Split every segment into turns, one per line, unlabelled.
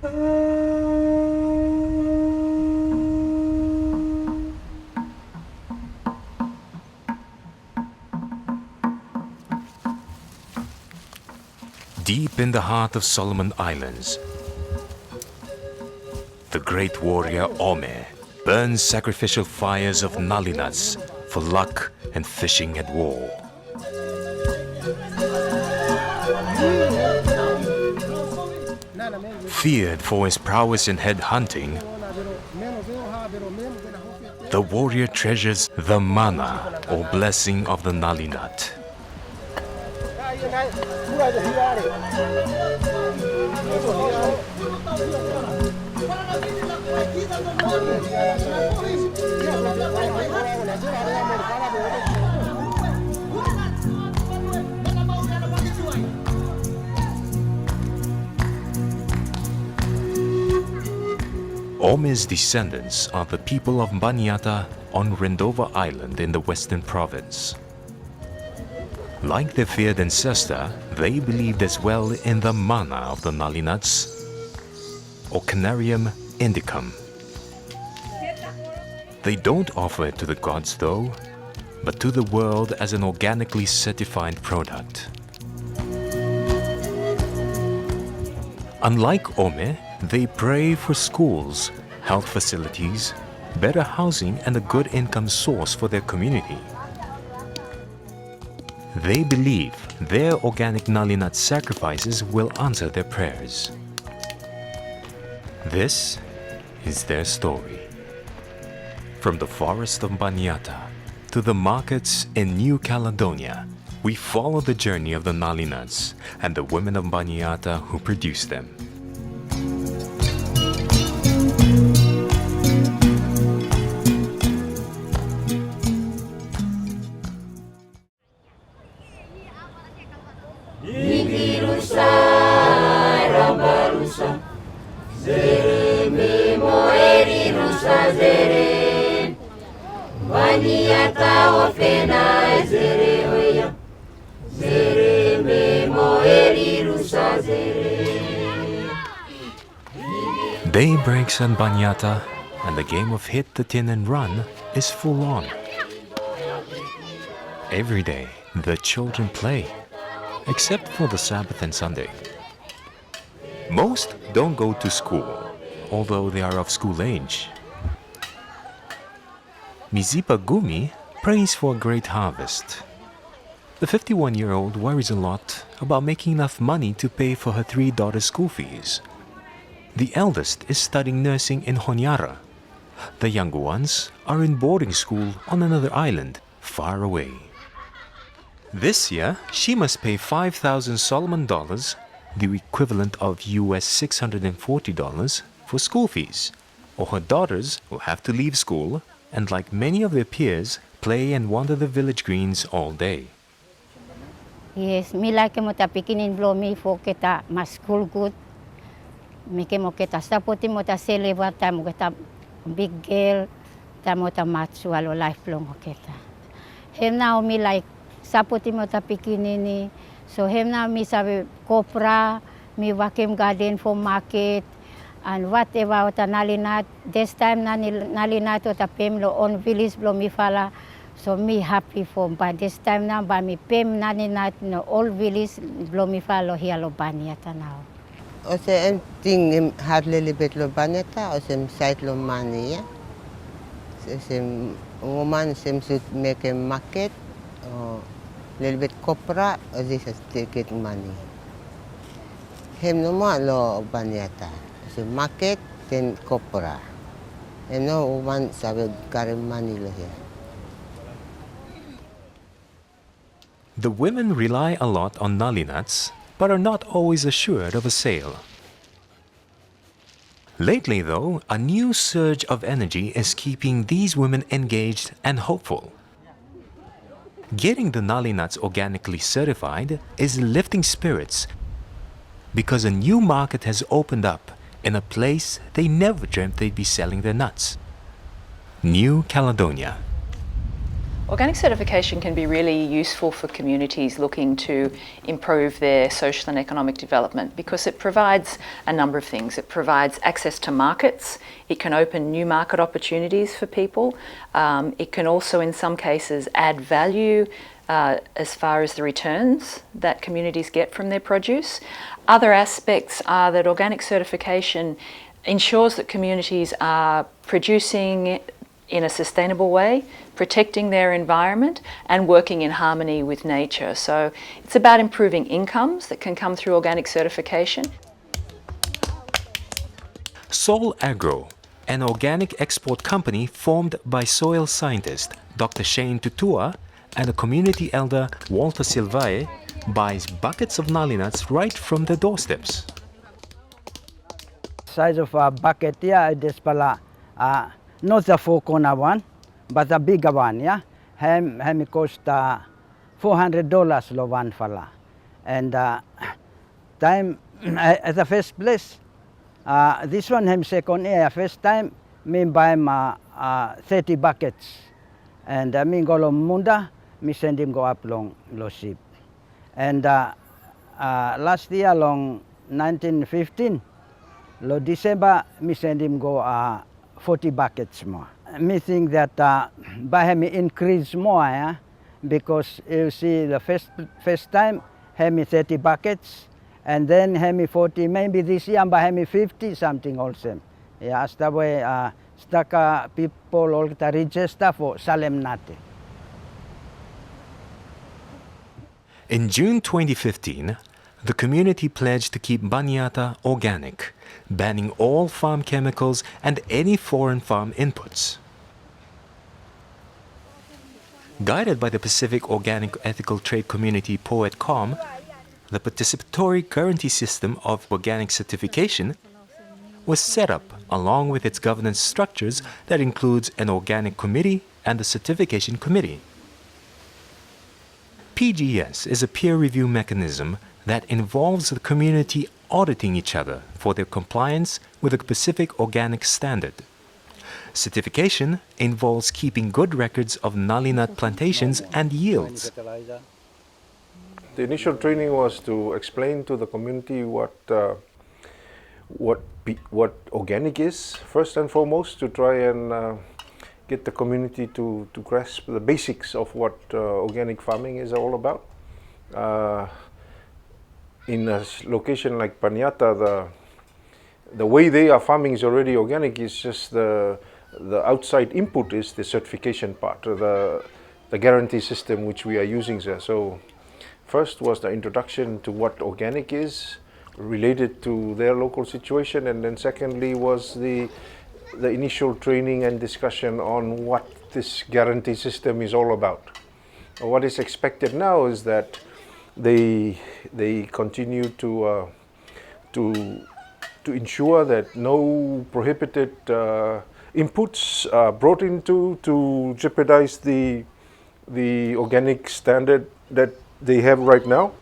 Deep in the heart of Solomon Islands, the great warrior Ome burns sacrificial fires of Ngalinuts for luck and fishing at war. Feared for his prowess in head hunting, the warrior treasures the mana or blessing of the ngalinut. Ome's descendants are the people of Baniata on Rendova Island in the Western Province. Like their feared ancestor, they believed as well in the mana of the ngalinuts, or Canarium indicum. They don't offer it to the gods though, but to the world as an organically certified product. Unlike Ome, they pray for schools, health facilities, better housing and a good income source for their community. They believe their organic ngalinut sacrifices will answer their prayers. This is their story. From the forest of Baniata to the markets in New Caledonia, we follow the journey of the ngalinuts and the women of Baniata who produce them. Day breaks on Baniata, and the game of hit the tin and run is full on. Every day, the children play, except for the Sabbath and Sunday. Most don't go to school, although they are of school age. Mizipa Gumi prays for a great harvest. The 51-year-old worries a lot about making enough money to pay for her 3 daughters' school fees. The eldest is studying nursing in Honiara. The younger ones are in boarding school on another island, far away. This year, she must pay 5,000 Solomon dollars, the equivalent of US $640, for school fees, or her daughters will have to leave school and, like many of their peers, play and wander the village greens all day.
Yes, me like mo ta pikinin blow me for kita mas school good. Me ke mo kita sapoti mo ta seleva ta mo kita big girl ta mo ta matsu alo lifelong mo kita. Hem now me like sapoti mo ta pikinin so hem now me sabi kopra me vacuum garden for market and whatever ta ngalinut this time na ngalinut ta pemlo on village blow me fala. So me happy for by this time now by me pem ngalinut no all village blow me falo here lo Baniata now.
O se ting har little bit lo Baniata o sem site lo money ya. Sem woman sem should make a market or little bit copra or this is take money. Hem no ma lo Baniata. So market then copra. And no woman sabe carry money lo here.
The women rely a lot on ngalinuts, but are not always assured of a sale. Lately, though, a new surge of energy is keeping these women engaged and hopeful. Getting the ngalinuts organically certified is lifting spirits because a new market has opened up in a place they never dreamt they'd be selling their nuts. New Caledonia.
Organic certification can be really useful for communities looking to improve their social and economic development because it provides a number of things. It provides access to markets, it can open new market opportunities for people, it can also in some cases add value as far as the returns that communities get from their produce. Other aspects are that organic certification ensures that communities are producing in a sustainable way, protecting their environment and working in harmony with nature. So it's about improving incomes that can come through organic certification.
Sol Agro, an organic export company formed by soil scientist Dr. Shane Tutua and a community elder Walter Silvae, buys buckets of ngalinuts right from their doorsteps.
Size of a bucket, yeah, this pala, not the four-corner one, but the bigger one, yeah. Hem cost $400 lo one fala. And time at the first place, this one hem second year. First time me buy 30 buckets, and me go lo munda, me send him go up long lo ship. And last year long 1915. Lo December, me send him go 40 buckets more. Me think that by me increase more, yeah? Because you see the first time, have me 30 buckets, and then have me 40, maybe this year, but have me 50 something also. Yeah, as the way staka people all the register for Salem Nate.
In June 2015, the community pledged to keep Baniata organic, banning all farm chemicals and any foreign farm inputs. Guided by the Pacific Organic Ethical Trade Community POETCOM, the participatory guarantee system of organic certification was set up along with its governance structures that includes an organic committee and the certification committee. PGS is a peer review mechanism that involves the community auditing each other for their compliance with the Pacific Organic Standard. Certification involves keeping good records of ngalinut plantations and yields.
The initial training was to explain to the community what organic is, first and foremost, to try and get the community to grasp the basics of what organic farming is all about. In a location like Baniata, the way they are farming is already organic. It's just the outside input is the certification part, the guarantee system which we are using there. So first was the introduction to what organic is related to their local situation, and then secondly was the initial training and discussion on what this guarantee system is all about. What is expected now is that they continue to ensure that no prohibited inputs are brought into to jeopardize the organic standard that they have right now.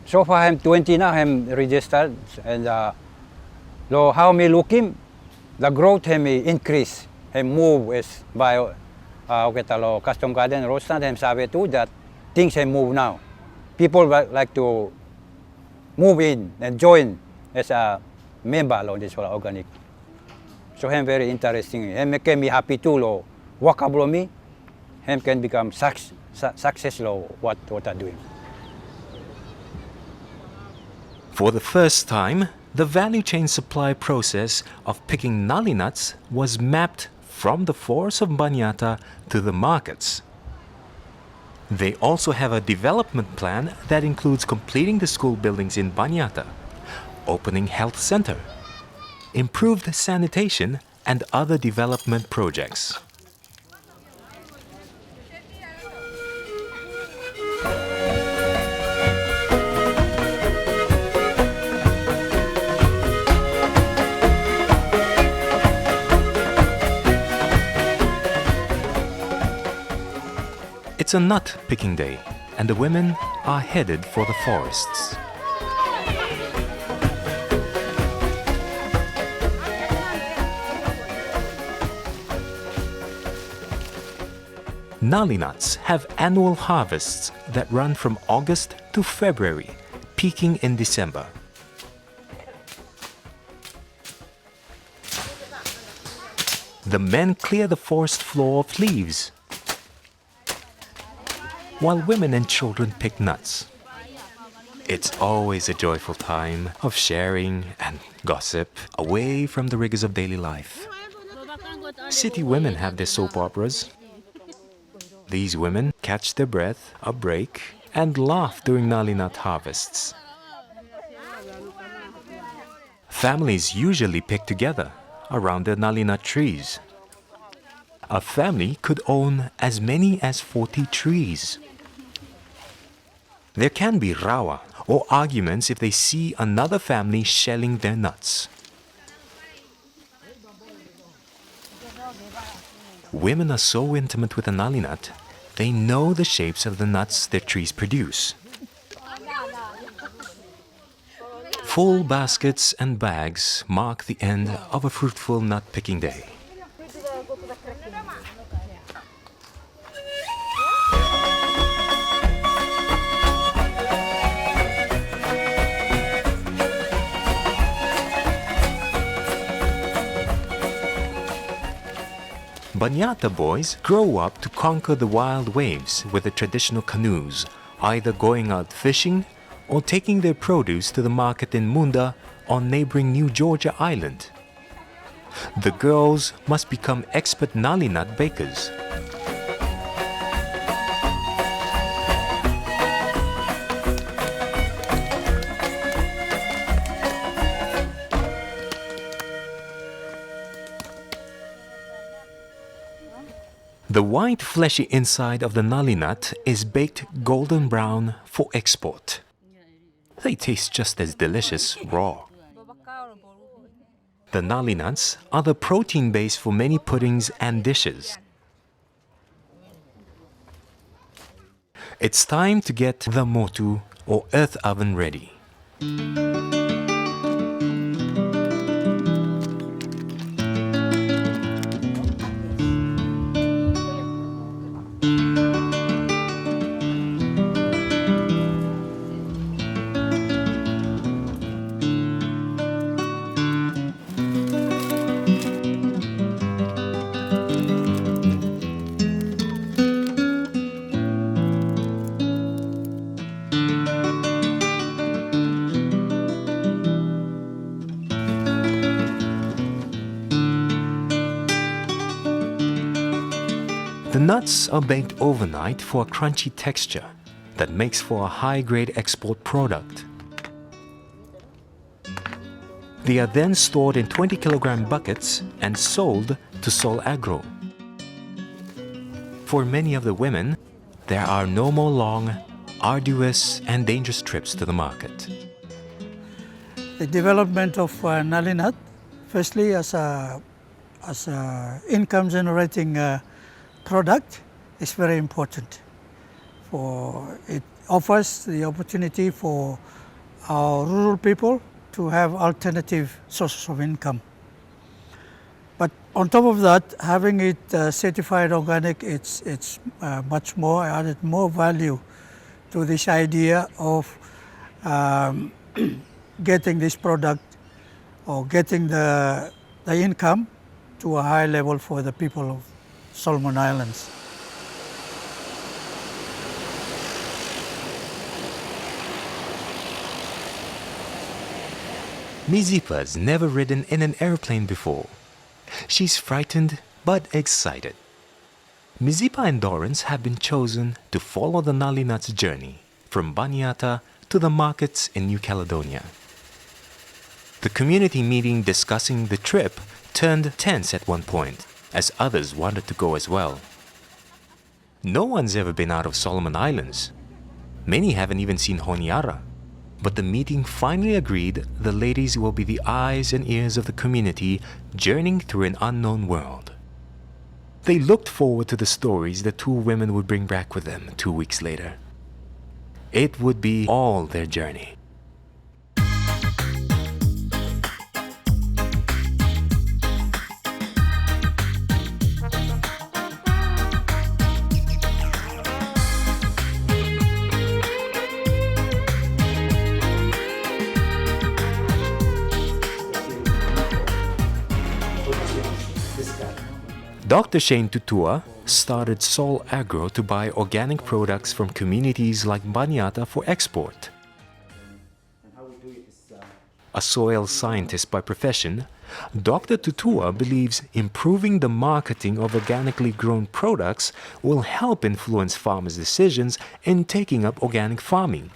So far I'm 20 now, I'm registered, and how me looking, the growth have increase, have move is by custom garden roadside, and sabi too that things have moved now. People like to move in and join as a member of this organic. So I'm very interesting. And make me happy too. Work about me, and can become successful what I'm doing.
For the first time, the value chain supply process of picking ngalinuts was mapped from the forests of Baniata to the markets. They also have a development plan that includes completing the school buildings in Baniata, opening health center, improved sanitation, and other development projects. It's a nut picking day, and the women are headed for the forests. Ngalinuts have annual harvests that run from August to February, peaking in December. The men clear the forest floor of leaves, while women and children pick nuts. It's always a joyful time of sharing and gossip away from the rigors of daily life. City women have their soap operas. These women catch their breath, a break, and laugh during ngalinut harvests. Families usually pick together around the ngalinut trees. A family could own as many as 40 trees. There can be rawa or arguments if they see another family shelling their nuts. Women are so intimate with the ngalinut, they know the shapes of the nuts their trees produce. Full baskets and bags mark the end of a fruitful nut-picking day. Baniata boys grow up to conquer the wild waves with the traditional canoes, either going out fishing or taking their produce to the market in Munda on neighboring New Georgia Island. The girls must become expert ngalinut bakers. The white fleshy inside of the ngalinut is baked golden brown for export. They taste just as delicious raw. The ngalinuts are the protein base for many puddings and dishes. It's time to get the motu or earth oven ready. The nuts are baked overnight for a crunchy texture that makes for a high-grade export product. They are then stored in 20-kilogram buckets and sold to Sol Agro. For many of the women, there are no more long, arduous and dangerous trips to the market.
The development of ngalinut, firstly as a income-generating product, is very important. For it offers the opportunity for our rural people to have alternative sources of income. But on top of that, having it certified organic, it's much more added more value to this idea of getting this product or getting the income to a high level for the people of Solomon Islands.
Mizipa's never ridden in an airplane before. She's frightened but excited. Mizipa and Dorrance have been chosen to follow the ngalinut's journey from Baniata to the markets in New Caledonia. The community meeting discussing the trip turned tense at one point, as others wanted to go as well. No one's ever been out of Solomon Islands. Many haven't even seen Honiara. But the meeting finally agreed the ladies will be the eyes and ears of the community journeying through an unknown world. They looked forward to the stories the two women would bring back with them 2 weeks later. It would be all their journey. Dr. Shane Tutua started Sol Agro to buy organic products from communities like Baniata for export. A soil scientist by profession, Dr. Tutua believes improving the marketing of organically grown products will help influence farmers' decisions in taking up organic farming.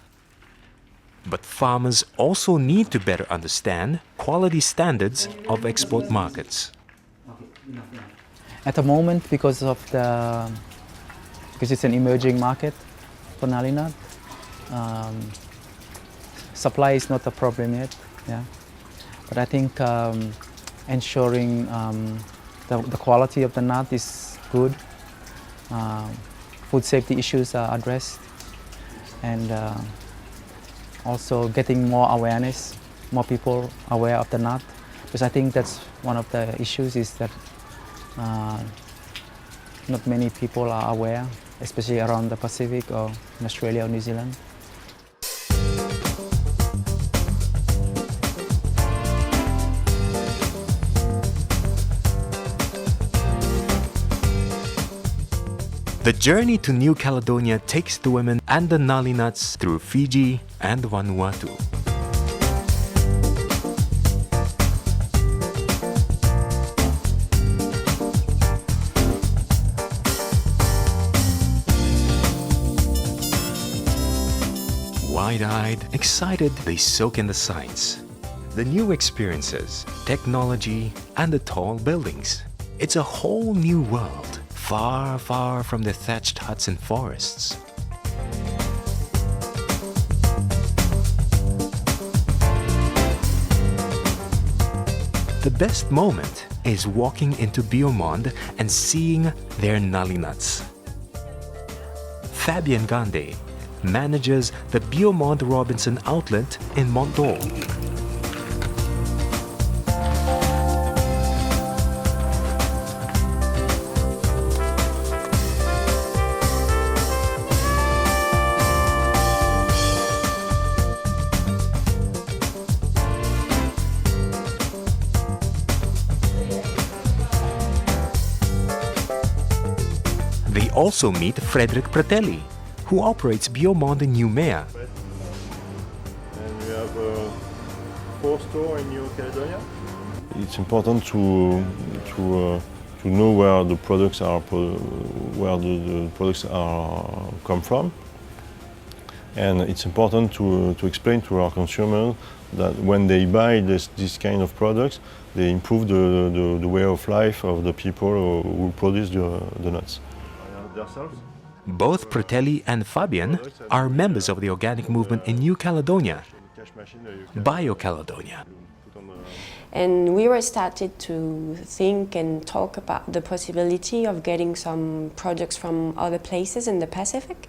But farmers also need to better understand quality standards of export markets.
At the moment, because it's an emerging market for ngalinut, supply is not a problem yet. Yeah, but I think ensuring the quality of the nut is good, food safety issues are addressed, and also getting more awareness, more people aware of the nut, because I think that's one of the issues is that not many people are aware, especially around the Pacific or in Australia or New Zealand.
The journey to New Caledonia takes the women and the Ngalinuts through Fiji and Vanuatu. Wide-eyed, excited, they soak in the sights, the new experiences, technology, and the tall buildings. It's a whole new world, far, far from the thatched huts and forests. The best moment is walking into Biomond and seeing their Ngalinuts. Fabian Gande manages the Biomond Robinson outlet in Montdor. They also meet Frederick Pratelli, who operates Biomond in Noumea.
And we have a 4 stores in New Caledonia.
It's important to know where the products are, come from, and it's important to explain to our consumers that when they buy this kind of products, they improve the way of life of the people who produce the nuts.
Both Pratelli and Fabian are members of the organic movement in New Caledonia, Bio-Caledonia.
And we were started to think and talk about the possibility of getting some products from other places in the Pacific.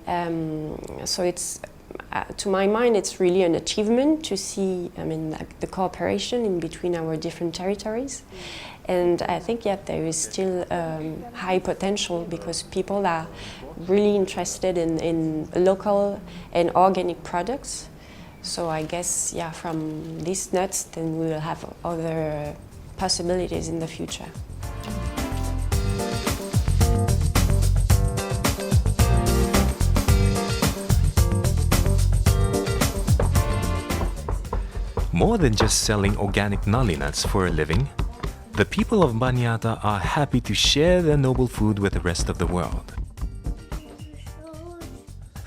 So it's, to my mind, it's really an achievement to see, the cooperation in between our different territories. And I think, there is still high potential because people are really interested in local and organic products. So I guess, from these nuts, then we will have other possibilities in the future.
More than just selling organic Ngalinuts for a living, the people of Baniata are happy to share their noble food with the rest of the world.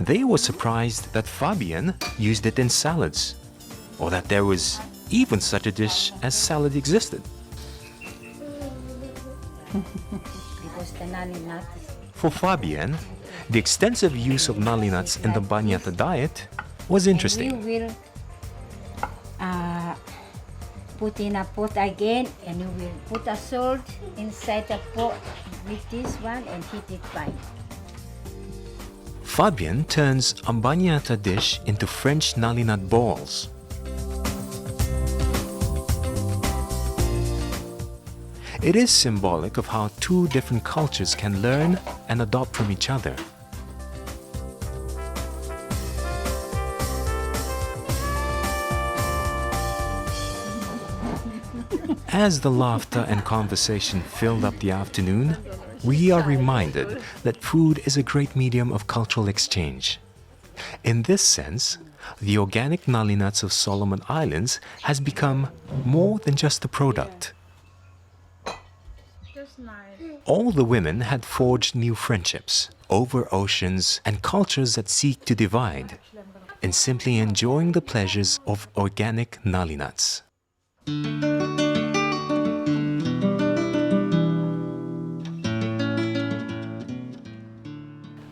They were surprised that Fabian used it in salads, or that there was even such a dish as salad existed. For Fabian, the extensive use of Ngalinuts in the Baniata diet was interesting.
And you will put in a pot again, and you will put a salt inside the pot with this one and heat it fine.
Fabian turns a Baniata dish into French Ngalinut balls. It is symbolic of how two different cultures can learn and adopt from each other. As the laughter and conversation filled up the afternoon, we are reminded that food is a great medium of cultural exchange. In this sense, the organic Ngalinuts of Solomon Islands has become more than just a product. All the women had forged new friendships over oceans and cultures that seek to divide, in simply enjoying the pleasures of organic Ngalinuts.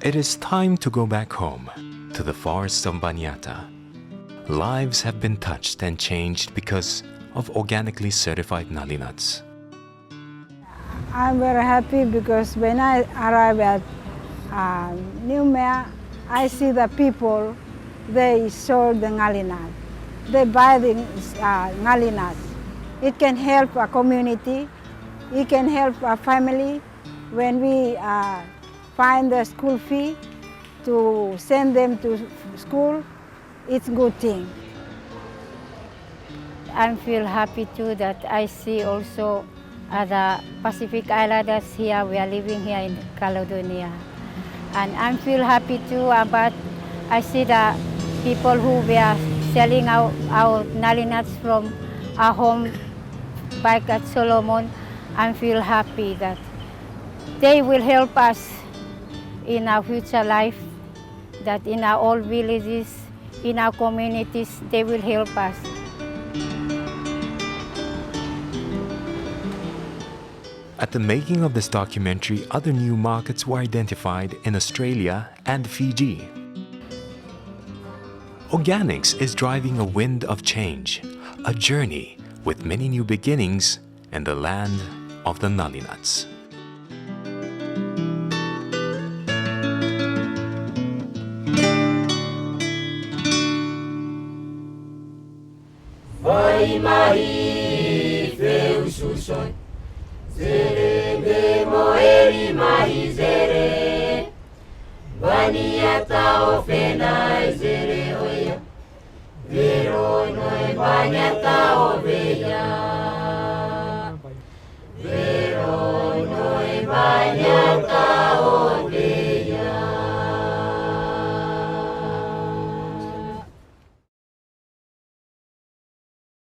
It is time to go back home, to the forests of Baniata. Lives have been touched and changed because of organically certified Ngalinuts.
I'm very happy because when I arrive at Newmare, I see the people, they sold the ngalinut. They buy the ngalinut. It can help a community, it can help a family when we find the school fee to send them to school. It's a good thing.
I feel happy too that I see also other Pacific Islanders here. We are living here in Caledonia. And I feel happy too about I see the people who were selling our Ngalinuts from our home back at Solomon. I feel happy that they will help us in our future life, that in our old villages, in our communities, they will help us.
At the making of this documentary, other new markets were identified in Australia and Fiji. Organics is driving a wind of change, a journey with many new beginnings in the land of the Ngalinuts.
Seremos